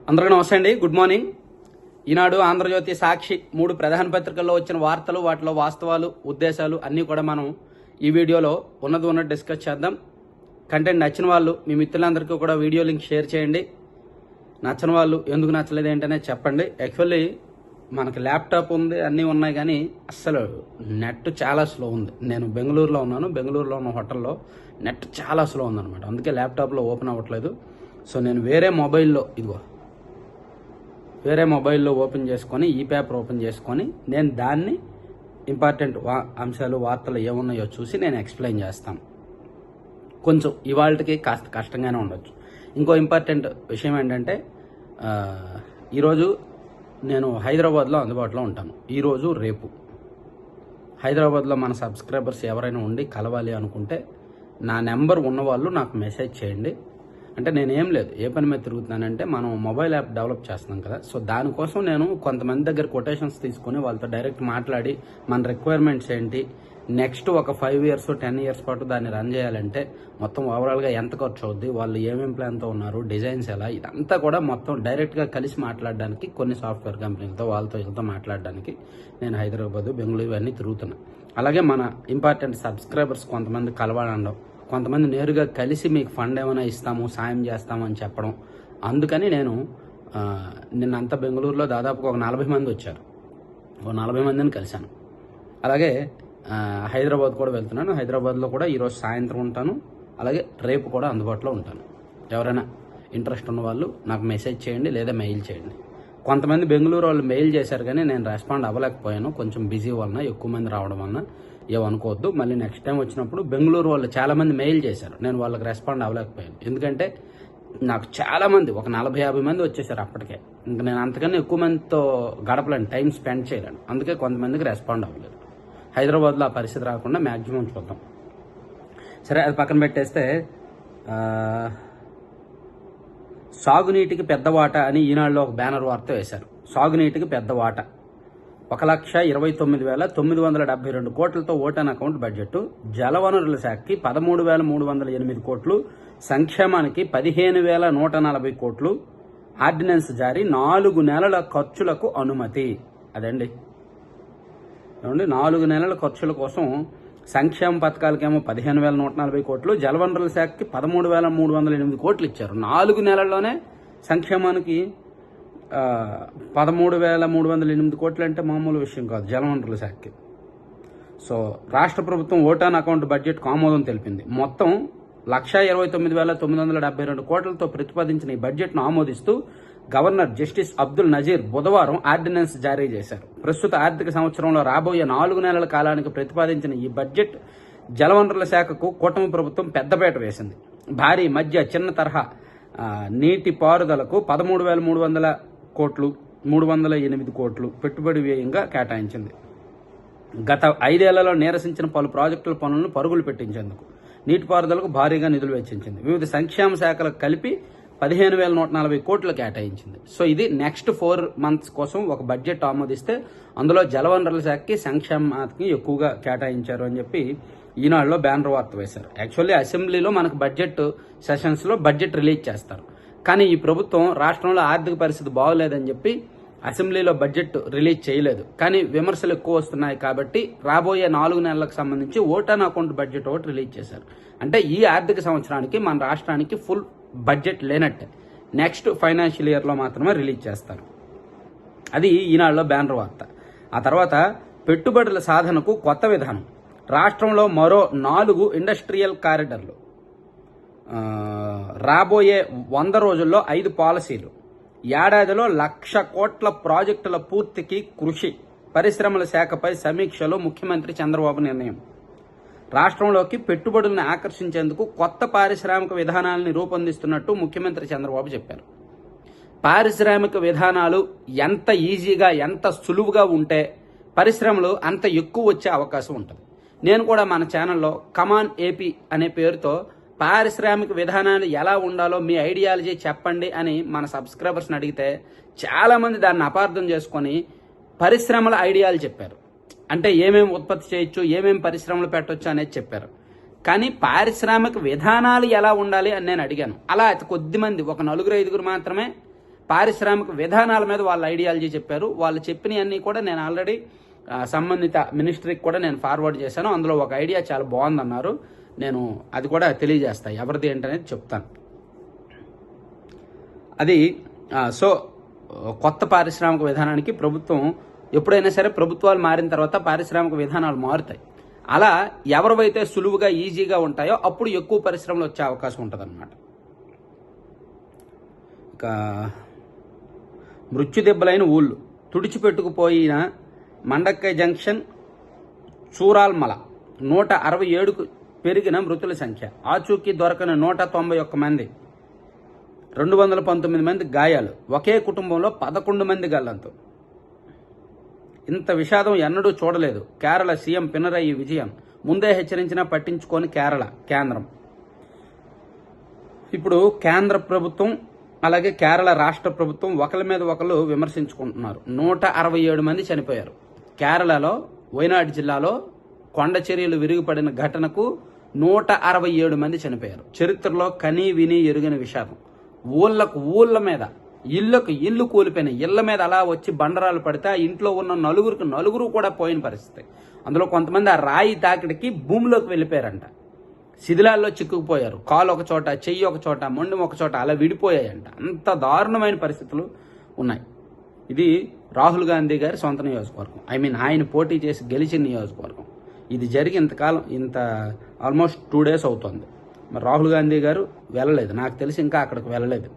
అందరికీ నమస్తే అండి. Good morning. ఈనాడు, ఆంధ్రజ్యోతి, సాక్షి 3 ప్రధాన పత్రికల్లో వచ్చిన వార్తలు, వాటిలో వాస్తవాలు, ఉద్దేశాలు అన్నీ కూడా మనం ఈ వీడియోలో ఉన్నది డిస్కస్ చేద్దాం. కంటెంట్ నచ్చిన వాళ్ళు మీ మిత్రులందరికీ కూడా వీడియో లింక్ షేర్ చేయండి. నచ్చని వాళ్ళు ఎందుకు నచ్చలేదు ఏంటనే చెప్పండి. యాక్చువల్లీ మనకి ల్యాప్టాప్ ఉంది, అన్నీ ఉన్నాయి, కానీ అస్సలు నెట్ చాలా స్లో ఉంది. నేను బెంగళూరులో ఉన్నాను. బెంగళూరులో ఉన్న హోటల్లో నెట్ చాలా స్లో ఉందన్నమాట. అందుకే ల్యాప్టాప్లో ఓపెన్ అవ్వట్లేదు. సో నేను వేరే మొబైల్లో ఓపెన్ చేసుకొని ఈ పేపర్ ఓపెన్ చేసుకొని నేను దాన్ని ఇంపార్టెంట్ అంశాలు, వార్తలు ఏమున్నాయో చూసి నేను ఎక్స్ప్లెయిన్ చేస్తాను. కొంచెం ఇవాళకి కాస్త కష్టంగానే ఉండొచ్చు. ఇంకో ఇంపార్టెంట్ విషయం ఏంటంటే, ఈరోజు నేను హైదరాబాద్లో అందుబాటులో ఉంటాను. ఈరోజు రేపు హైదరాబాద్లో మన సబ్స్క్రైబర్స్ ఎవరైనా ఉండి కలవాలి అనుకుంటే నా నెంబర్ ఉన్నవాళ్ళు నాకు మెసేజ్ చేయండి. అంటే నేనేం లేదు, ఏ పని మీద తిరుగుతున్నానంటే, మనం మొబైల్ యాప్ డెవలప్ చేస్తున్నాం కదా. సో దానికోసం నేను కొంతమంది దగ్గర కొటేషన్స్ తీసుకుని వాళ్ళతో డైరెక్ట్ మాట్లాడి మన రిక్వైర్మెంట్స్ ఏంటి, నెక్స్ట్ ఒక 5 years 10 years పాటు దాన్ని రన్ చేయాలంటే మొత్తం ఓవరాల్గా ఎంత ఖర్చు అవుద్ది, వాళ్ళు ఏమేం ప్లాన్తో ఉన్నారు, డిజైన్స్ ఎలా, ఇదంతా కూడా మొత్తం డైరెక్ట్గా కలిసి మాట్లాడడానికి కొన్ని సాఫ్ట్వేర్ కంపెనీలతో వీళ్ళతో మాట్లాడడానికి నేను హైదరాబాద్, బెంగళూరు అన్నీ తిరుగుతున్నా. అలాగే మన ఇంపార్టెంట్ సబ్స్క్రైబర్స్ కొంతమంది కలవాలనడం, కొంతమంది నేరుగా కలిసి మీకు ఫండ్ ఏమైనా ఇస్తాము, సాయం చేస్తాము అని చెప్పడం. అందుకని నేను నిన్నంతా బెంగళూరులో దాదాపుగా ఒక 40 మంది వచ్చారు. ఒక 40 మందిని కలిశాను. అలాగే హైదరాబాద్ కూడా వెళ్తున్నాను. హైదరాబాద్లో కూడా ఈరోజు సాయంత్రం ఉంటాను. అలాగే రేపు కూడా అందుబాటులో ఉంటాను. ఎవరైనా ఇంట్రెస్ట్ ఉన్న వాళ్ళు నాకు మెసేజ్ చేయండి లేదా మెయిల్ చేయండి. కొంతమంది బెంగళూరు వాళ్ళు మెయిల్ చేశారు, కానీ నేను రెస్పాండ్ అవ్వలేకపోయాను. కొంచెం బిజీ వలన, ఎక్కువ మంది రావడం వలన. ఏమనుకోవద్దు. మళ్ళీ నెక్స్ట్ టైం వచ్చినప్పుడు బెంగళూరు వాళ్ళు చాలామంది మెయిల్ చేశారు, నేను వాళ్ళకి రెస్పాండ్ అవ్వలేకపోయాను. ఎందుకంటే నాకు చాలామంది, ఒక 40-50 మంది వచ్చేసారు అప్పటికే. ఇంకా నేను అంతకన్నా ఎక్కువ మందితో గడపలేను, టైం స్పెండ్ చేయలేను. అందుకే కొంతమందికి రెస్పాండ్ అవ్వలేదు. హైదరాబాద్లో ఆ పరిస్థితి రాకుండా మ్యాక్సిమం చూద్దాం. సరే, అది పక్కన పెట్టేస్తే, సాగునీటికి పెద్ద వాటా అని ఈనాడులో ఒక బ్యానర్ వార్త వేశారు. సాగునీటికి పెద్ద వాటా 1,29,972 కోట్లతో ఓటాన్ అకౌంట్ బడ్జెట్. జలవనరుల శాఖకి 13,308 కోట్లు, సంక్షేమానికి 15,140 కోట్లు. ఆర్డినెన్స్ జారీ, 4 నెలల ఖర్చులకు అనుమతి. అదండి, 4 నెలల ఖర్చుల కోసం సంక్షేమ పథకాలకేమో 15,140 కోట్లు, జలవనరుల శాఖకి 13,308 కోట్లు ఇచ్చారు. 4 నెలల్లోనే సంక్షేమానికి 13,308 కోట్లు అంటే మామూలు విషయం కాదు జలవనరుల శాఖకి. సో రాష్ట్ర ప్రభుత్వం ఓటాన్ అకౌంట్ బడ్జెట్కు ఆమోదం తెలిపింది. మొత్తం 1,29,972 కోట్లతో ప్రతిపాదించిన ఈ బడ్జెట్ను ఆమోదిస్తూ గవర్నర్ జస్టిస్ అబ్దుల్ నజీర్ బుధవారం ఆర్డినెన్స్ జారీ చేశారు. ప్రస్తుత ఆర్థిక సంవత్సరంలో రాబోయే 4 నెలల కాలానికి ప్రతిపాదించిన ఈ బడ్జెట్ జలవనరుల శాఖకు కూటమి ప్రభుత్వం పెద్దపీట వేసింది. భారీ, మధ్య, చిన్న తరహా నీటిపారుదలకు 13,300 కోట్లు, 308 కోట్లు పెట్టుబడి వ్యయంగా కేటాయించింది. గత 5 ఏళ్లలో నీరసించిన పలు ప్రాజెక్టుల పనులను పరుగులు పెట్టించేందుకు నీటిపారుదలకు భారీగా నిధులు వెచ్చించింది. వివిధ సంక్షేమ శాఖలకు కలిపి 15,140 కోట్లు కేటాయించింది. సో ఇది నెక్స్ట్ 4 months కోసం ఒక బడ్జెట్ ఆమోదిస్తే అందులో జలవనరుల శాఖకి, సంక్షేమానికి ఎక్కువగా కేటాయించారు అని చెప్పి ఈనాడులో బ్యానర్ వార్త వేశారు. యాక్చువల్లీ అసెంబ్లీలో మనకు బడ్జెట్ సెషన్స్లో బడ్జెట్ రిలీజ్ చేస్తారు, కానీ ఈ ప్రభుత్వం రాష్ట్రంలో ఆర్థిక పరిస్థితి బాగోలేదని చెప్పి అసెంబ్లీలో బడ్జెట్ రిలీజ్ చేయలేదు. కానీ విమర్శలు ఎక్కువ వస్తున్నాయి కాబట్టి రాబోయే 4 నెలలకు సంబంధించి ఓటాన్ అకౌంట్ బడ్జెట్ ఒకటి రిలీజ్ చేశారు. అంటే ఈ ఆర్థిక సంవత్సరానికి మన రాష్ట్రానికి ఫుల్ బడ్జెట్ లేనట్టే. నెక్స్ట్ ఫైనాన్షియల్ ఇయర్లో మాత్రమే రిలీజ్ చేస్తారు. అది ఈనాడులో బ్యానర్ వార్త. ఆ తర్వాత, పెట్టుబడుల సాధనకు కొత్త విధానం. రాష్ట్రంలో మరో 4 ఇండస్ట్రియల్ కారిడార్లు. రాబోయే 100 రోజుల్లో 5 పాలసీలు. ఏడాదిలో 1,00,000 కోట్ల ప్రాజెక్టుల పూర్తికి కృషి. పరిశ్రమల శాఖపై సమీక్షలో ముఖ్యమంత్రి చంద్రబాబు నిర్ణయం. రాష్ట్రంలోకి పెట్టుబడులను ఆకర్షించేందుకు కొత్త పారిశ్రామిక విధానాలను రూపొందిస్తున్నట్టు ముఖ్యమంత్రి చంద్రబాబు చెప్పారు. పారిశ్రామిక విధానాలు ఎంత ఈజీగా, ఎంత సులువుగా ఉంటే పరిశ్రమలు అంత ఎక్కువ వచ్చే అవకాశం ఉంటుంది. నేను కూడా మన ఛానల్లో కమాన్ ఏపీ అనే పేరుతో పారిశ్రామిక విధానాలు ఎలా ఉండాలో మీ ఐడియాలజీ చెప్పండి అని మన సబ్స్క్రైబర్స్ని అడిగితే చాలామంది దాన్ని అపార్థం చేసుకొని పరిశ్రమల ఐడియాలు చెప్పారు. అంటే ఏమేమి ఉత్పత్తి చేయొచ్చు, ఏమేమి పరిశ్రమలు పెట్టొచ్చు అనేది చెప్పారు. కానీ పారిశ్రామిక విధానాలు ఎలా ఉండాలి అని నేను అడిగాను. అలా కొద్దిమంది, ఒక 4-5 మాత్రమే పారిశ్రామిక విధానాల మీద వాళ్ళ ఐడియాలజీ చెప్పారు. వాళ్ళు చెప్పినవన్నీ కూడా నేను ఆల్రెడీ సంబంధిత మినిస్ట్రీకి కూడా నేను ఫార్వర్డ్ చేశాను. అందులో ఒక ఐడియా చాలా బాగుందన్నారు. నేను అది కూడా తెలియజేస్తాను, ఎవరిది ఏంటనేది చెప్తాను. అది సో కొత్త పారిశ్రామిక విధానానికి ప్రభుత్వం ఎప్పుడైనా సరే ప్రభుత్వాలు మారిన తర్వాత పారిశ్రామిక విధానాలు మారుతాయి. అలా ఎవరివైతే సులువుగా ఈజీగా ఉంటాయో అప్పుడు ఎక్కువ పరిశ్రమలు వచ్చే అవకాశం ఉంటుందన్నమాట. ఇక మృత్యుదెబ్బలైన ఊళ్ళు, తుడిచిపెట్టుకుపోయిన మండక్కై జంక్షన్ చూరాల్మల 167కు పెరిగిన మృతుల సంఖ్య, ఆచూకీ దొరకని 191 మంది, 219 మంది గాయాలు, ఒకే కుటుంబంలో 11 మంది గల్లంతు. ఇంత విషాదం ఎన్నడూ చూడలేదు కేరళ సీఎం పినరయి విజయన్. ముందే హెచ్చరించినా పట్టించుకొని కేంద్రం. ఇప్పుడు కేంద్ర ప్రభుత్వం అలాగే కేరళ రాష్ట్ర ప్రభుత్వం ఒకరి మీద ఒకరు విమర్శించుకుంటున్నారు. 167 మంది చనిపోయారు. కేరళలో వైనాడ్ జిల్లాలో కొండ చర్యలు విరిగిపడిన ఘటనకు 167 మంది చనిపోయారు. చరిత్రలో కనీ విని ఎరుగని విషాదం. ఊళ్ళ మీద ఇల్లు కూలిపోయిన ఇళ్ల మీద అలా వచ్చి బండరాలు పడితే ఆ ఇంట్లో ఉన్న నలుగురు కూడా పోయిన పరిస్థితి. అందులో కొంతమంది ఆ రాయి తాకిడికి భూమిలోకి వెళ్ళిపోయారంట. శిథిలాల్లో చిక్కుకుపోయారు. కాలు ఒక చోట, చెయ్యి ఒక చోట, మొండెం ఒక చోట అలా విడిపోయాయంట. అంత దారుణమైన పరిస్థితులు ఉన్నాయి. ఇది రాహుల్ గాంధీ గారి సొంత నియోజకవర్గం. ఆయన పోటీ చేసి గెలిచిన నియోజకవర్గం. ఇది జరిగి ఇంత ఆల్మోస్ట్ 2 days అవుతుంది. మరి రాహుల్ గాంధీ గారు వెళ్ళలేదు, నాకు తెలిసి ఇంకా అక్కడికి వెళ్ళలేదు.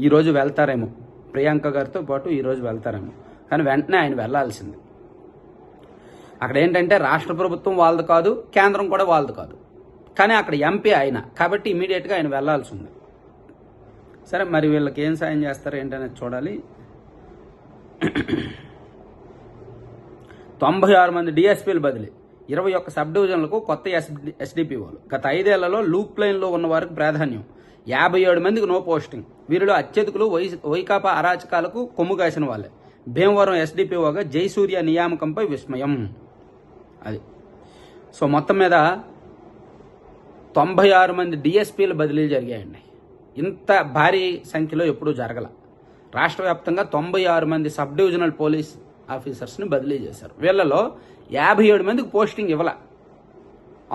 ఈరోజు వెళ్తారేమో, ప్రియాంక గారితో పాటు ఈరోజు వెళ్తారేమో. కానీ వెంటనే ఆయన వెళ్లాల్సింది. అక్కడ ఏంటంటే రాష్ట్ర ప్రభుత్వం వాళ్ళది కాదు, కేంద్రం కూడా వాళ్ళది కాదు. కానీ అక్కడ ఎంపీ ఆయన కాబట్టి ఇమీడియట్గా ఆయన వెళ్లాల్సి ఉంది. సరే, మరి వీళ్ళకి ఏం సాయం చేస్తారు ఏంటనేది చూడాలి. 96 మంది డిఎస్పీలు బదిలీ, 21 సబ్ డివిజన్లకు కొత్త ఎస్డిపిఓలు. గత 5 ఏళ్లలో లూప్ లైన్లో ఉన్న వారికి ప్రాధాన్యం. 57 మందికి నో పోస్టింగ్. వీరిలో అత్యధికులు వైకాపా అరాచకాలకు కొమ్ము కాసిన వాళ్ళే. భీమవరం ఎస్డిపిఓగా జయసూర్య నియామకంపై విస్మయం. అది సో మొత్తం మీద 96 మంది డిఎస్పీల బదిలీలు జరిగాయండి. ఇంత భారీ సంఖ్యలో ఎప్పుడూ జరగల. రాష్ట్ర వ్యాప్తంగా 96 మంది సబ్ డివిజనల్ పోలీస్ ఆఫీసర్స్ని బదిలీ చేశారు. వీళ్ళలో 57 మందికి పోస్టింగ్ ఇవ్వాల.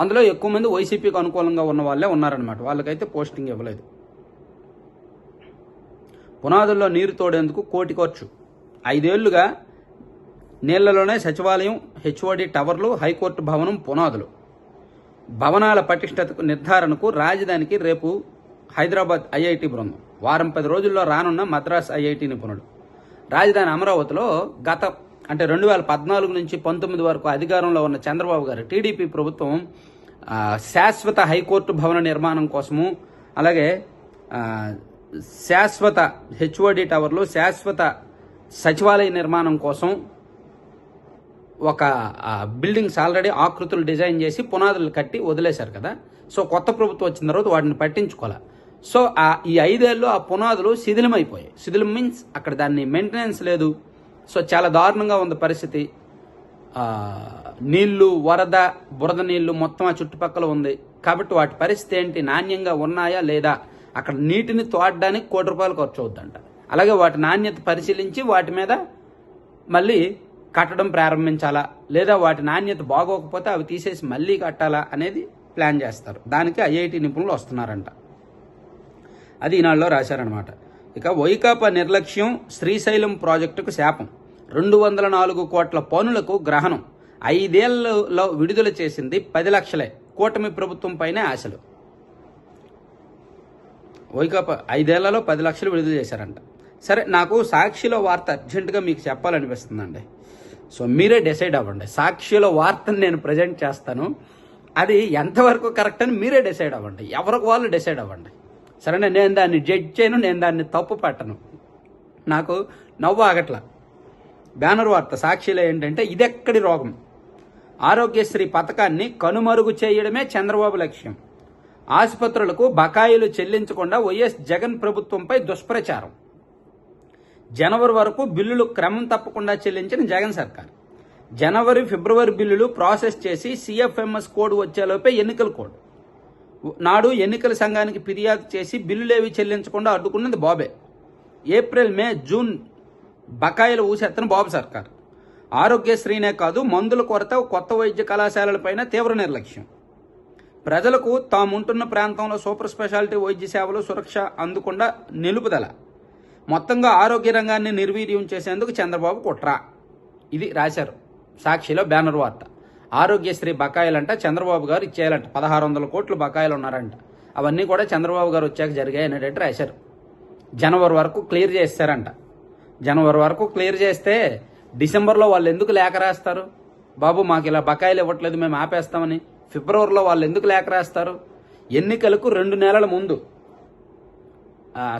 అందులో ఎక్కువ మంది వైసీపీకి అనుకూలంగా ఉన్న వాళ్ళే ఉన్నారనమాట. వాళ్ళకైతే పోస్టింగ్ ఇవ్వలేదు. పునాదుల్లో నీరు తోడేందుకు కోటి ఖర్చు. 5 ఏళ్లుగా నీళ్లలోనే సచివాలయం, హెచ్ఓడి టవర్లు, హైకోర్టు భవనం పునాదులు. భవనాల పటిష్టతకు నిర్ధారణకు రాజధానికి రేపు హైదరాబాద్ ఐఐటి బృందం. వారం 10 రోజుల్లో రానున్న మద్రాస్ ఐఐటి నిపుణులు. రాజధాని అమరావతిలో గత 2014 నుంచి 19 వరకు అధికారంలో ఉన్న చంద్రబాబు గారు టీడీపీ ప్రభుత్వం శాశ్వత హైకోర్టు భవన నిర్మాణం కోసము, అలాగే శాశ్వత హెచ్ఓడి టవర్లు, శాశ్వత సచివాలయ నిర్మాణం కోసం ఒక బిల్డింగ్స్ ఆల్రెడీ ఆకృతులు డిజైన్ చేసి పునాదులు కట్టి వదిలేశారు కదా. సో కొత్త ప్రభుత్వం వచ్చిన తర్వాత వాటిని పట్టించుకోవాలి. సో ఈ 5 ఏళ్ళు ఆ పునాదులు శిథిలమైపోయాయి. శిథిలం మీన్స్ అక్కడ దాన్ని మెయింటెనెన్స్ లేదు. సో చాలా దారుణంగా ఉంది పరిస్థితి. నీళ్లు, వరద, బురద నీళ్లు మొత్తం ఆ చుట్టుపక్కల ఉంది. కాబట్టి వాటి పరిస్థితి ఏంటి, నాణ్యంగా ఉన్నాయా లేదా, అక్కడ నీటిని తోడడానికి ₹1 కోటి ఖర్చు అవుతుందంట. అలాగే వాటి నాణ్యత పరిశీలించి వాటి మీద మళ్ళీ కట్టడం ప్రారంభించాలా, లేదా వాటి నాణ్యత బాగోకపోతే అవి తీసేసి మళ్ళీ కట్టాలా అనేది ప్లాన్ చేస్తారు. దానికి ఐఐటి నిపుణులు వస్తున్నారంట. అది ఈనాడులో రాశారనమాట. ఇక వైకాపా నిర్లక్ష్యం శ్రీశైలం ప్రాజెక్టుకు శాపం. 204 కోట్ల పనులకు గ్రహణం. 5 ఏళ్లలో విడుదల చేసింది 10 లక్షలే. కూటమి ప్రభుత్వం పైనే ఆశలు. వైకాపా 5 ఏళ్లలో 10 లక్షలు విడుదల చేశారంట. సరే, నాకు సాక్షిలో వార్త అర్జెంటుగా మీకు చెప్పాలనిపిస్తుందండి. సో మీరే డిసైడ్ అవ్వండి. సాక్షిలో వార్తను నేను ప్రజెంట్ చేస్తాను, అది ఎంతవరకు కరెక్ట్ అని మీరే డిసైడ్ అవ్వండి. ఎవరికి వాళ్ళు డిసైడ్ అవ్వండి. సరేనా, నేను దాన్ని జడ్జ్ చేయను, నేను దాన్ని తప్పు పట్టను. నాకు నవ్వు ఆగట్ల. బ్యానర్ వార్త సాక్షిలో ఏంటంటే, ఇదెక్కడి రోగం, ఆరోగ్యశ్రీ పథకాన్ని కనుమరుగు చేయడమే చంద్రబాబు లక్ష్యం, ఆసుపత్రులకు బకాయిలు చెల్లించకుండా వైఎస్ జగన్ ప్రభుత్వంపై దుష్ప్రచారం, జనవరి వరకు బిల్లులు క్రమం తప్పకుండా చెల్లించిన జగన్ సర్కార్, జనవరి ఫిబ్రవరి బిల్లులు ప్రాసెస్ చేసి సిఎఫ్ఎంఎస్ కోడ్ వచ్చేలోపే ఎన్నికల కోడ్ నాడు ఎన్నికల సంఘానికి ఫిర్యాదు చేసి బిల్లులేవి చెల్లించకుండా అడ్డుకున్నది బాబే. ఏప్రిల్ మే జూన్ బకాయిలు ఊసెత్తన బాబు సర్కార్. ఆరోగ్యశ్రీనే కాదు, మందుల కొరత, కొత్త వైద్య కళాశాలలపైన తీవ్ర నిర్లక్ష్యం. ప్రజలకు తాముంటున్న ప్రాంతంలో సూపర్ స్పెషాలిటీ వైద్య సేవలు సురక్ష అందకుండా నిలుపుదల. మొత్తంగా ఆరోగ్య రంగాన్ని నిర్వీర్యం చేసేందుకు చంద్రబాబు కుట్ర. ఇది రాశారు సాక్షిలో బ్యానర్ వార్త. ఆరోగ్యశ్రీ బకాయిలంట చంద్రబాబు గారు ఇచ్చేయాలంట. 1600 కోట్లు బకాయిలు ఉన్నారంట. అవన్నీ కూడా చంద్రబాబు గారు వచ్చాక జరిగాయి అనేటట్టు రాశారు. జనవరి వరకు క్లియర్ చేస్తారంట. జనవరి వరకు క్లియర్ చేస్తే డిసెంబర్లో వాళ్ళు ఎందుకు లేఖ రాస్తారు? బాబు మాకు ఇలా బకాయిలు ఇవ్వట్లేదు, మేము ఆపేస్తామని. ఫిబ్రవరిలో వాళ్ళు ఎందుకు లేఖ రాస్తారు? ఎన్నికలకు 2 నెలల ముందు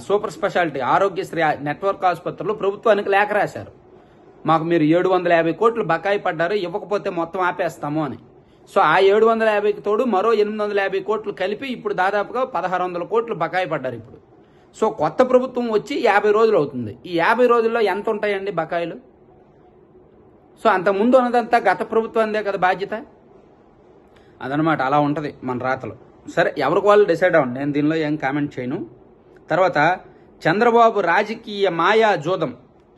సూపర్ స్పెషాలిటీ ఆరోగ్యశ్రీ నెట్వర్క్ ఆసుపత్రులు ప్రభుత్వానికి లేఖ రాశారు. మాకు మీరు 750 కోట్లు బకాయి పడ్డారు, ఇవ్వకపోతే మొత్తం ఆపేస్తాము అని. సో ఆ 750కి తోడు మరో 850 కోట్లు కలిపి ఇప్పుడు దాదాపుగా 1600 కోట్లు బకాయి పడ్డారు ఇప్పుడు. సో కొత్త ప్రభుత్వం వచ్చి 50 రోజులు అవుతుంది. ఈ 50 రోజుల్లో ఎంత ఉంటాయండి బకాయిలు? సో అంతకుముందు ఉన్నదంతా గత ప్రభుత్వందే కదా బాధ్యత. అదనమాట, అలా ఉంటుంది మన రాతలు. సరే, ఎవరికి వాళ్ళు డిసైడ్ అవ్వండి, నేను దీనిలో ఏం కామెంట్ చేయను. తర్వాత చంద్రబాబు రాజకీయ మాయా జోదం.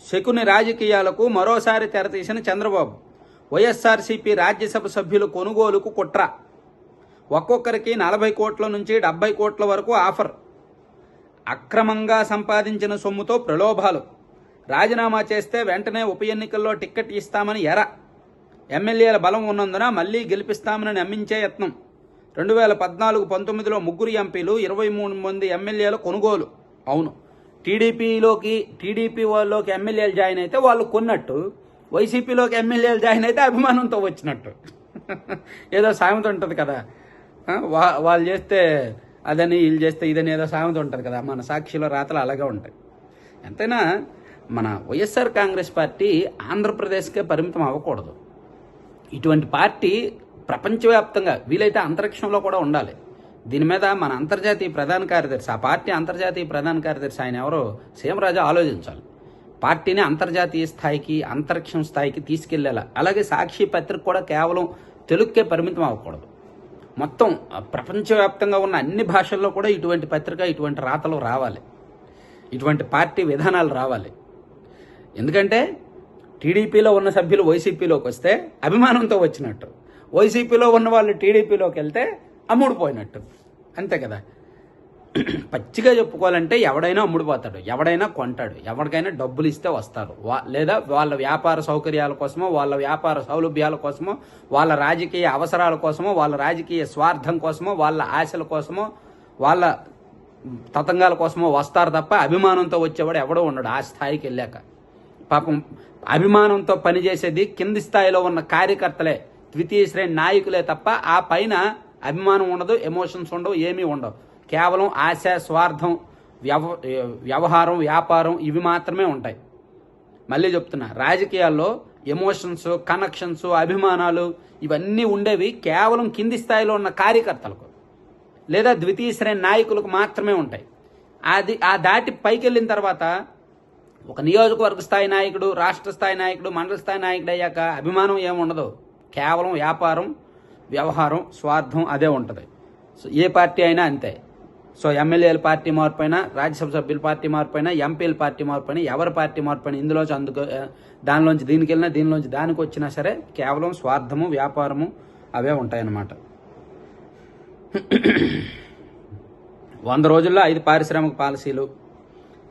శకుని రాజకీయాలకు మరోసారి తెరతీసిన చంద్రబాబు. వైఎస్ఆర్సీపీ రాజ్యసభ సభ్యుల కొనుగోలుకు కుట్ర. ఒక్కొక్కరికి 40 కోట్ల నుంచి 70 కోట్ల వరకు ఆఫర్. అక్రమంగా సంపాదించిన సొమ్ముతో ప్రలోభాలు. రాజీనామా చేస్తే వెంటనే ఉప ఎన్నికల్లో టిక్కెట్ ఇస్తామని ఎర. ఎమ్మెల్యేల బలం ఉన్నందున మళ్లీ గెలిపిస్తామని నమ్మించే యత్నం. 2014-19లో 3 ఎంపీలు, 23 మంది ఎమ్మెల్యేల కొనుగోలు. అవును, టీడీపీ వాళ్ళలోకి ఎమ్మెల్యేలు జాయిన్ అయితే వాళ్ళు కొన్నట్టు, వైసీపీలోకి ఎమ్మెల్యేలు జాయిన్ అయితే అభిమానంతో వచ్చినట్టు. ఏదో సామెత ఉంటుంది కదా, వాళ్ళు చేస్తే అదని, వీళ్ళు చేస్తే ఇదని, ఏదో సామెత ఉంటుంది కదా. మన సాక్షిలో రాతలు అలాగే ఉంటాయి. ఎంతైనా మన వైఎస్ఆర్ కాంగ్రెస్ పార్టీ ఆంధ్రప్రదేశ్కే పరిమితం అవ్వకూడదు. ఇటువంటి పార్టీ ప్రపంచవ్యాప్తంగా, వీలైతే అంతరిక్షంలో కూడా ఉండాలి. దీని మీద మన అంతర్జాతీయ ప్రధాన కార్యదర్శి, ఆ పార్టీ అంతర్జాతీయ ప్రధాన కార్యదర్శి ఆయన ఎవరో సీఎంరాజు ఆలోచించాలి. పార్టీని అంతర్జాతీయ స్థాయికి, అంతరిక్షం స్థాయికి తీసుకెళ్లేలా. అలాగే సాక్షి పత్రిక కూడా కేవలం తెలుగుకే పరిమితం అవ్వకూడదు. మొత్తం ప్రపంచవ్యాప్తంగా ఉన్న అన్ని భాషల్లో కూడా ఇటువంటి పత్రిక, ఇటువంటి రాతలు రావాలి, ఇటువంటి పార్టీ విధానాలు రావాలి. ఎందుకంటే టీడీపీలో ఉన్న సభ్యులు వైసీపీలోకి వస్తే అభిమానంతో వచ్చినట్టు, వైసీపీలో ఉన్న వాళ్ళు టీడీపీలోకి వెళ్తే అమ్ముడుపోయినట్టు, అంతే కదా. పచ్చిగా చెప్పుకోవాలంటే ఎవడైనా అమ్ముడుపోతాడు, ఎవడైనా కొంటాడు, ఎవరికైనా డబ్బులు ఇస్తే వస్తారు. లేదా వాళ్ళ వ్యాపార సౌకర్యాల కోసమో, వాళ్ళ వ్యాపార సౌలభ్యాల కోసమో, వాళ్ళ రాజకీయ అవసరాల కోసమో, వాళ్ళ రాజకీయ స్వార్థం కోసమో, వాళ్ళ ఆశల కోసమో, వాళ్ళ తతంగాల కోసమో వస్తారు తప్ప అభిమానంతో వచ్చేవాడు ఎవడో ఉండడు. ఆ స్థాయికి వెళ్ళాక పాపం అభిమానంతో పనిచేసేది కింది స్థాయిలో ఉన్న కార్యకర్తలే, ద్వితీయ శ్రేణి నాయకులే తప్ప ఆ పైన అభిమానం ఉండదు, ఎమోషన్స్ ఉండవు, ఏమీ ఉండవు. కేవలం ఆశ, స్వార్థం, వ్యవహారం, వ్యాపారం ఇవి మాత్రమే ఉంటాయి. మళ్ళీ చెప్తున్నా, రాజకీయాల్లో ఎమోషన్స్, కనెక్షన్స్, అభిమానాలు ఇవన్నీ ఉండేవి కేవలం కింది స్థాయిలో ఉన్న కార్యకర్తలకు లేదా ద్వితీయ శ్రేణి నాయకులకు మాత్రమే ఉంటాయి. ఆ దాటి పైకి వెళ్ళిన తర్వాత ఒక నియోజకవర్గ స్థాయి నాయకుడు, రాష్ట్ర స్థాయి నాయకుడు, మండల స్థాయి నాయకుడు అయ్యాక అభిమానం ఏముండదు. కేవలం వ్యాపారం, వ్యవహారం, స్వార్థం అదే ఉంటుంది. సో ఏ పార్టీ అయినా అంతే. సో ఎమ్మెల్యేల పార్టీ మార్పు అయినా, రాజ్యసభ సభ్యుల పార్టీ మార్పు అయినా, ఎంపీల పార్టీ మార్పు అయినా, ఎవరి పార్టీ మార్పు అయినా, ఇందులోంచి దానిలోంచి దీనికి వెళ్ళినా, దీనిలోంచి దానికి వచ్చినా సరే కేవలం స్వార్థము, వ్యాపారము అవే ఉంటాయన్నమాట. 100 రోజుల్లో 5 పారిశ్రామిక పాలసీలు.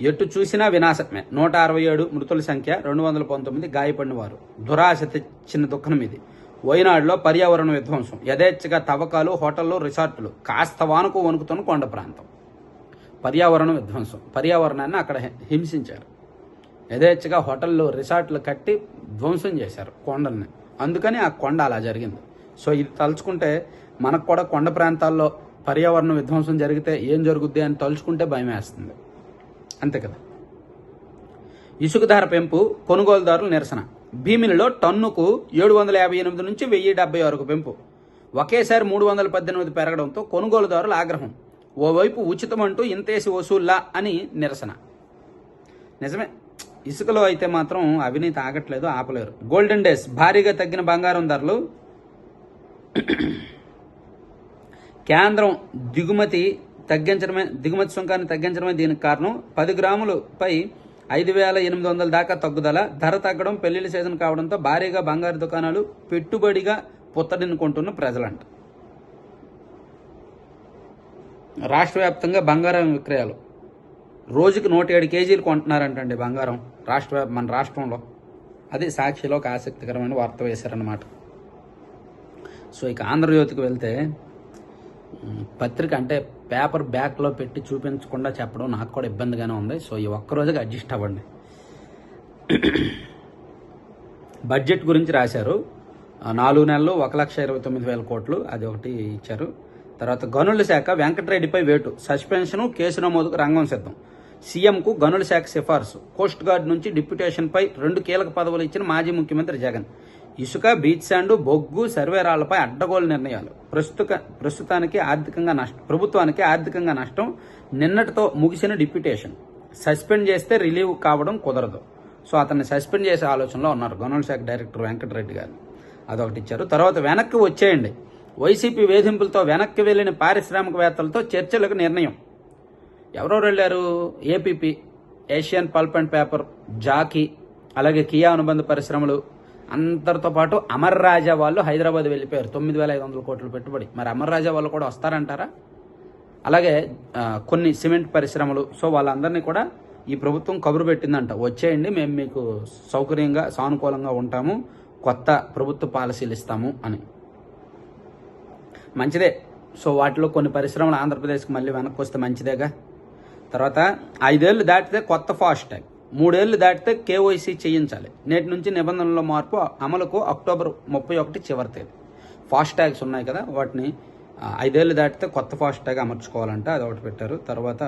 ఎటు చూసినా వినాశమే. 167 మృతుల సంఖ్య, 219 గాయపడిన వారు. దురాశ తెచ్చిన దుఃఖం ఇది. వైనాడులో పర్యావరణ విధ్వంసం. యథేచ్ఛగా తవ్వకాలు, హోటళ్లు, రిసార్టులు. కాస్త వానుకు వణుకుతున్న కొండ ప్రాంతం. పర్యావరణ విధ్వంసం. పర్యావరణాన్ని అక్కడ హింసించారు. యథేచ్ఛగా హోటళ్ళు, రిసార్ట్లు కట్టి ధ్వంసం చేశారు కొండల్ని. అందుకని ఆ కొండ అలా జరిగింది. సో ఇది తలుచుకుంటే మనకు కూడా కొండ ప్రాంతాల్లో పర్యావరణ విధ్వంసం జరిగితే ఏం జరుగుద్ది అని తలుచుకుంటే భయం వేస్తుంది, అంతే కదా. ఇసుక ధర పెంపు, కొనుగోలుదారుల నిరసన. భీమిలిలో టన్నుకు 758 నుంచి 1070 వరకు పెంపు. ఒకేసారి 318 పెరగడంతో కొనుగోలుదారుల ఆగ్రహం. ఓవైపు ఉచితమంటూ ఇంతేసి వసూల్లా అని నిరసన. నిజమే, ఇసుకలో అయితే మాత్రం అవినీతి ఆగట్లేదు, ఆపలేరు. Golden days. భారీగా తగ్గిన బంగారం ధరలు. కేంద్రం దిగుమతి సుంకాన్ని తగ్గించడమే దీనికి కారణం. 10 గ్రాములపై 5,800 దాకా తగ్గుదల, ధర తగ్గడం, పెళ్లిళ్ళ సీజన్ కావడంతో భారీగా బంగారు దుకాణాలు పెట్టుబడిగా పుత్తడిని కొంటున్న ప్రజలంట. రాష్ట్ర వ్యాప్తంగా బంగారం విక్రయాలు రోజుకి 107 కేజీలు కొంటున్నారంటండి బంగారం మన రాష్ట్రంలో. అది సాక్షిలో ఒక ఆసక్తికరమైన వార్త వేశారనమాట. సో ఇక ఆంధ్రజ్యోతికి వెళ్తే పత్రిక అంటే పేపర్ బ్యాక్లో పెట్టి చూపించకుండా చెప్పడం నాకు కూడా ఇబ్బందిగానే ఉంది. సో ఈ ఒక్కరోజుకి అడ్జస్ట్ అవ్వండి. బడ్జెట్ గురించి రాశారు. 4 నెలలు 1,29,000 కోట్లు, అది ఒకటి ఇచ్చారు. తర్వాత గనుల శాఖ వెంకటరెడ్డిపై వేటు, సస్పెన్షన్, కేసు నమోదుకు రంగం సిద్ధం. సీఎంకు గనుల శాఖ సిఫార్సు, కోస్ట్ గార్డ్ నుంచి డిప్యూటేషన్పై 2 కీలక పదవులు ఇచ్చిన మాజీ ముఖ్యమంత్రి జగన్. ఇసుక, బీచ్ శాండ్, బొగ్గు, సర్వేరాళ్లపై అడ్డగోలు నిర్ణయాలు. ప్రభుత్వానికి ఆర్థికంగా నష్టం. నిన్నటితో ముగిసిన డిప్యూటేషన్. సస్పెండ్ చేస్తే రిలీవ్ కావడం కుదరదు. సో అతన్ని సస్పెండ్ చేసే ఆలోచనలో ఉన్నారు గనుల శాఖ డైరెక్టర్ వెంకటరెడ్డి గారు. అదొకటి ఇచ్చారు. తర్వాత వెనక్కి వచ్చేయండి, వైసీపీ వేధింపులతో వెనక్కి వెళ్లిన పారిశ్రామికవేత్తలతో చర్చలకు నిర్ణయం. ఎవరెవరు వెళ్ళారు? APP, Asian pulp and paper, Jockey, అలాగే కియా అనుబంధ పరిశ్రమలు, అందరితో పాటు అమర్ రాజా వాళ్ళు హైదరాబాద్ వెళ్ళిపోయారు. 9,500 కోట్ల పెట్టుబడి. మరి అమర్ రాజా వాళ్ళు కూడా వస్తారంటారా? అలాగే కొన్ని సిమెంట్ పరిశ్రమలు. సో వాళ్ళందరినీ కూడా ఈ ప్రభుత్వం కబురు పెట్టిందంట, వచ్చేయండి, మేము మీకు సౌకర్యంగా సానుకూలంగా ఉంటాము, కొత్త ప్రభుత్వ పాలసీలు ఇస్తాము అని. మంచిదే. సో వాటిలో కొన్ని పరిశ్రమలు ఆంధ్రప్రదేశ్కి మళ్ళీ వెనక్కి వస్తే మంచిదేగా. తర్వాత 5 ఏళ్లు దాటితే కొత్త ఫాస్ట్ ట్యాగ్, 3 ఏళ్లు దాటితే కేవైసీ చేయించాలి. నేటి నుంచి నిబంధనల మార్పు అమలుకు అక్టోబర్ 31 చివరి తేదీ. ఫాస్ట్ ట్యాగ్స్ ఉన్నాయి కదా, వాటిని 5 ఏళ్లు దాటితే కొత్త ఫాస్ట్ ట్యాగ్ అమర్చుకోవాలంట, అది ఒకటి పెట్టారు. తర్వాత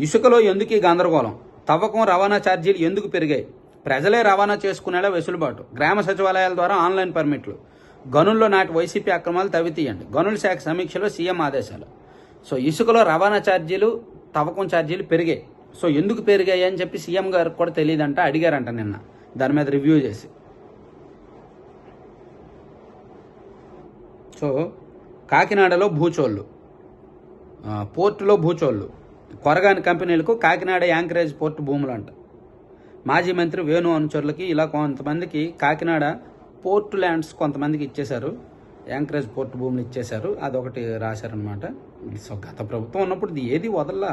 ఇసుకలో ఎందుకు ఈ గందరగోళం, తవ్వకం రవాణా ఛార్జీలు ఎందుకు పెరిగాయి, ప్రజలే రవాణా చేసుకునేలా వెసులుబాటు, గ్రామ సచివాలయాల ద్వారా ఆన్లైన్ పర్మిట్లు, గనుల్లో నాటి వైసీపీ అక్రమాలు తవ్వితీయండి, గనుల శాఖ సమీక్షలో సీఎం ఆదేశాలు. సో ఇసుకలో రవాణా ఛార్జీలు, తవ్వకం ఛార్జీలు పెరిగాయి. సో ఎందుకు పెరిగాయి అని చెప్పి సీఎం గారికి కూడా తెలియదంట, అడిగారంట నిన్న దాని మీద రివ్యూ చేసి. సో కాకినాడలో భూచోళ్ళు, పోర్టులో భూచోళ్ళు, కొరగాని కంపెనీలకు కాకినాడ యాంకరేజ్ పోర్టు భూములంట. మాజీ మంత్రి వేణు అనుచరులకి ఇలా కొంతమందికి కాకినాడ పోర్టు ల్యాండ్స్ కొంతమందికి ఇచ్చేశారు, యాంకరేజ్ పోర్టు భూములు ఇచ్చేశారు, అదొకటి రాశారనమాట. సో గత ప్రభుత్వం ఉన్నప్పుడు ఏది వదల్లా,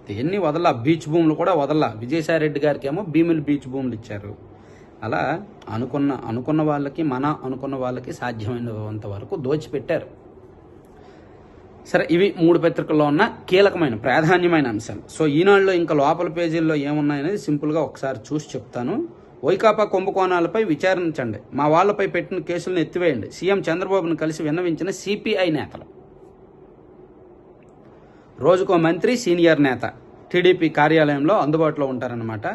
దేన్ని వదల్లా, బీచ్ భూములు కూడా వదల్లా. విజయసాయిరెడ్డి గారికి ఏమో భీమిలి బీచ్ భూములు ఇచ్చారు. అలా అనుకున్న వాళ్ళకి అనుకున్న వాళ్ళకి సాధ్యమైనంత వరకు దోచిపెట్టారు. సరే, ఇవి 3 పత్రికల్లో ఉన్న కీలకమైన ప్రాధాన్యమైన అంశాలు. సో ఈనాడులో ఇంకా లోపల పేజీల్లో ఏమున్నాయనేది సింపుల్గా ఒకసారి చూసి చెప్తాను. వైకాపా కుంభకోణాలపై విచారించండి, మా వాళ్లపై పెట్టిన కేసులను ఎత్తివేయండి, సీఎం చంద్రబాబును కలిసి విన్నవించిన సిపిఐ నేతలు. రోజుకో మంత్రి, సీనియర్ నేత టీడీపీ కార్యాలయంలో అందుబాటులో ఉంటారన్నమాట.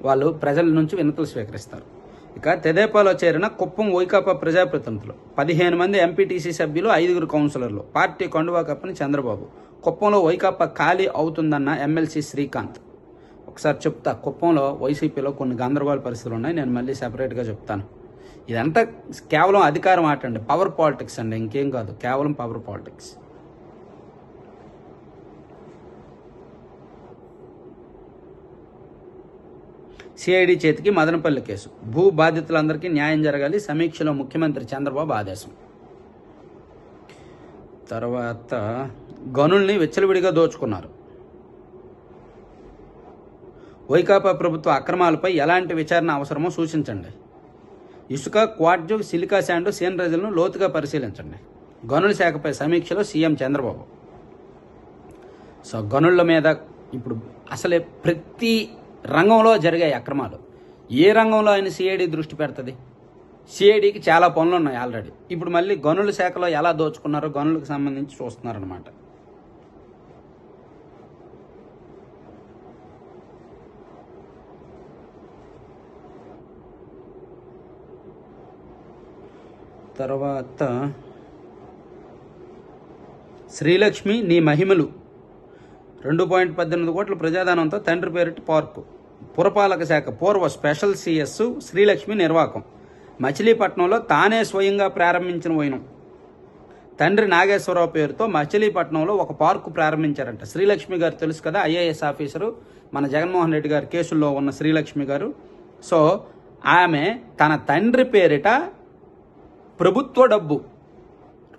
వాళ్ళు ప్రజల నుంచి వినతులు స్వీకరిస్తారు. ఇక తెదేపాలో చేరిన కుప్పం వైకాపా ప్రజాప్రతినిధులు, 15 మంది ఎంపీటీసీ సభ్యులు, 5 కౌన్సిలర్లు, పార్టీ కండువా కప్పని చంద్రబాబు. కుప్పంలో వైకాపా ఖాళీ అవుతుందన్న ఎమ్మెల్సీ శ్రీకాంత్. ఒకసారి చెప్తా, కుప్పంలో వైసీపీలో కొన్ని గందరగోళ పరిస్థితులు ఉన్నాయి, నేను మళ్ళీ సెపరేట్గా చెప్తాను. ఇదంతా కేవలం అధికారం ఆట అండి, పవర్ పాలిటిక్స్ అండి, ఇంకేం కాదు, కేవలం పవర్ పాలిటిక్స్. సిఐడి చేతికి మదనపల్లి కేసు, భూ బాధితులందరికీ న్యాయం జరగాలి, సమీక్షలో ముఖ్యమంత్రి చంద్రబాబు ఆదేశం. తర్వాత గనుల్ని విచ్చలవిడిగా దోచుకున్నారు, వైకాపా ప్రభుత్వ అక్రమాలపై ఎలాంటి విచారణ అవసరమో సూచించండి, ఇసుక, క్వార్ట్జు, సిలికా శాండ్, సీనరేజులను లోతుగా పరిశీలించండి, గనుల శాఖపై సమీక్షలో సీఎం చంద్రబాబు. సో గనుల మీద ఇప్పుడు అసలే ప్రతి రంగంలో జరిగాయి అక్రమాలు. ఏ రంగంలో ఆయన సిఐడి దృష్టి పెడుతుంది? సిఐడికి చాలా పనులు ఉన్నాయి ఆల్రెడీ. ఇప్పుడు మళ్ళీ గనుల శాఖలో ఎలా దోచుకున్నారో గనులకు సంబంధించి చూస్తున్నారనమాట. తర్వాత శ్రీలక్ష్మి నీ మహిమలు, 2.18 కోట్ల ప్రజాదానంతో తండ్రి పేరిట పార్కు. పురపాలక శాఖ పూర్వ స్పెషల్ సిఎస్ శ్రీలక్ష్మి నిర్వాకం. మచిలీపట్నంలో తానే స్వయంగా ప్రారంభించిన వైనం. తండ్రి నాగేశ్వరరావు పేరుతో మచిలీపట్నంలో ఒక పార్కు ప్రారంభించారంట. శ్రీలక్ష్మి గారు తెలుసు కదా, ఐఏఎస్ ఆఫీసరు, మన జగన్మోహన్ రెడ్డి గారి కేసుల్లో ఉన్న శ్రీలక్ష్మి గారు. సో ఆమె తన తండ్రి పేరిట ప్రభుత్వ డబ్బు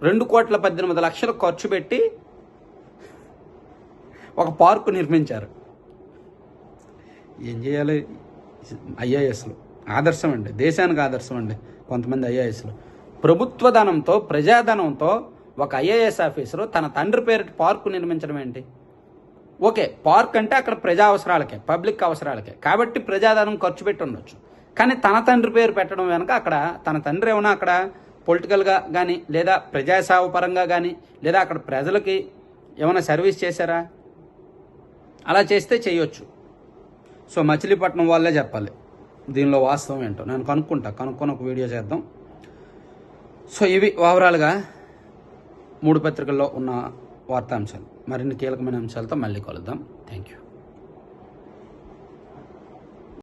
2,18,00,000 ఖర్చు పెట్టి ఒక పార్కు నిర్మించారు. ఏం చేయాలి? ఐఏఎస్లు ఆదర్శం అండి, దేశానికి ఆదర్శం అండి కొంతమంది ఐఏఎస్లు. ప్రభుత్వ ధనంతో, ప్రజాధనంతో ఒక ఐఏఎస్ ఆఫీసరు తన తండ్రి పేరిట పార్కు నిర్మించడం ఏంటి? ఓకే, పార్క్ అంటే అక్కడ ప్రజా అవసరాలకే, పబ్లిక్ అవసరాలకే, కాబట్టి ప్రజాధనం ఖర్చు పెట్టి ఉండొచ్చు. కానీ తన తండ్రి పేరు పెట్టడం వెనక అక్కడ తన తండ్రి ఏమైనా అక్కడ పొలిటికల్గా కానీ, లేదా ప్రజాసేవ పరంగా కానీ, లేదా అక్కడ ప్రజలకి ఏమైనా సర్వీస్ చేశారా? అలా చేస్తే చేయొచ్చు. సో మచిలీపట్నం వాళ్ళే చెప్పాలి దీనిలో వాస్తవం ఏంటో. నేను కనుక్కొని ఒక వీడియో చేద్దాం. సో ఇవి ఓవరాల్గా 3 పత్రికల్లో ఉన్న వార్తాంశాలు. మరిన్ని కీలకమైన అంశాలతో మళ్ళీ కలుద్దాం. Thank you.